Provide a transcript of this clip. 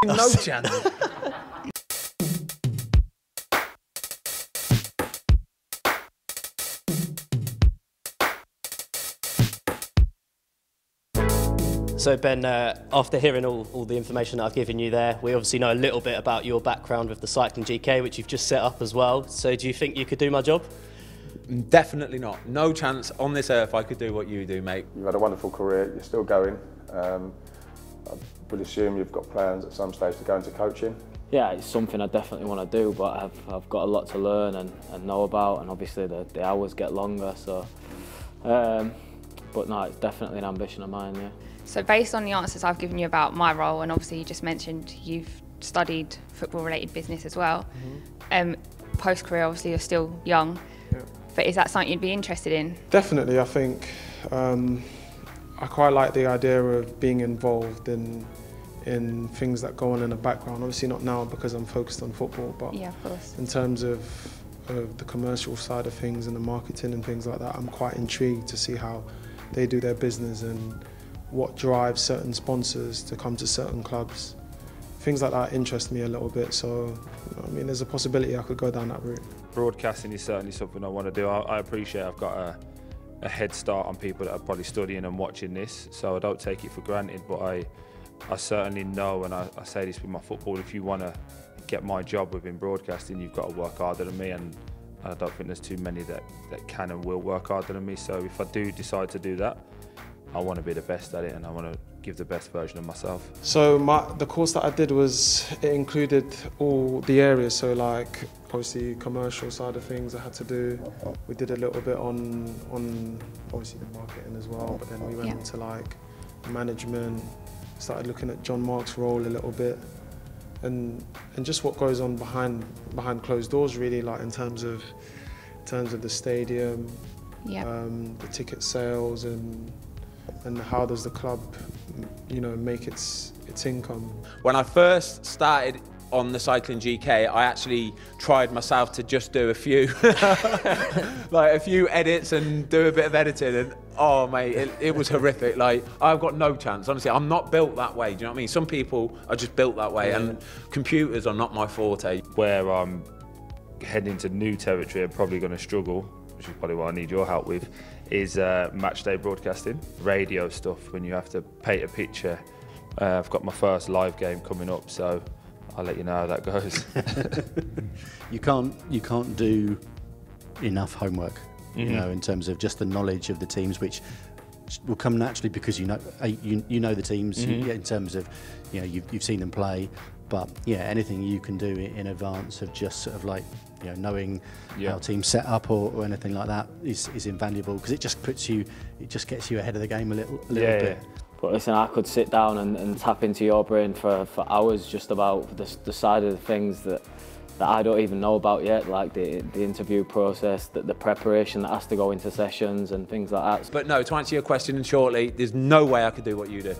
No chance. So Ben, after hearing all the information that I've given you there, we obviously know a little bit about your background with the Cycling GK, which you've just set up as well. So do you think you could do my job? Definitely not. No chance on this earth I could do what you do, mate. You've had a wonderful career, you're still going. I would assume you've got plans at some stage to go into coaching. Yeah, it's something I definitely want to do, but I've got a lot to learn and know about, and obviously the hours get longer, so... but no, it's definitely an ambition of mine, yeah. So based on the answers I've given you about my role, and obviously you just mentioned you've studied football-related business as well, post-career obviously you're still young, but is that something you'd be interested in? Definitely, I think I quite like the idea of being involved in things that go on in the background. Obviously not now because I'm focused on football, but yeah, of course. In terms of the commercial side of things and the marketing and things like that, I'm quite intrigued to see how they do their business and what drives certain sponsors to come to certain clubs. Things like that interest me a little bit, so I mean there's a possibility I could go down that route. Broadcasting is certainly something I want to do. I appreciate I've got a head start on people that are probably studying and watching this, so I don't take it for granted, but I certainly know, and I say this with my football, if you want to get my job within broadcasting, you've got to work harder than me, and I don't think there's too many that can and will work harder than me, so if I do decide to do that, I want to be the best at it and I want to give the best version of myself. So the course that I did it included all the areas, so like obviously commercial side of things I had to do. We did a little bit on obviously the marketing as well, but then we went into like management, started looking at John Mark's role a little bit, and just what goes on behind closed doors really, like in terms of the stadium, the ticket sales and how does the club, you know, make its income. When I first started on the Cycling GK, I actually tried myself to just do a few, like a few edits and do a bit of editing, and oh mate, it was horrific. Like I've got no chance, honestly. I'm not built that way. Do you know what I mean? Some people are just built that way, and computers are not my forte. Where I'm heading to new territory, I'm probably going to struggle, which is probably what I need your help with, is match day broadcasting, radio stuff, when you have to paint a picture. I've got my first live game coming up, so I'll let you know how that goes. You can't do enough homework, you know, in terms of just the knowledge of the teams, which will come naturally because you know the teams in terms of, you know, you've seen them play. But yeah, anything you can do in advance of just sort of like, you know, knowing how teams set up or anything like that is invaluable, because it just gets you ahead of the game a little bit. But listen, I could sit down and tap into your brain for hours just about the side of the things that I don't even know about yet, like the interview process, the preparation that has to go into sessions and things like that. But no, to answer your question shortly, there's no way I could do what you do.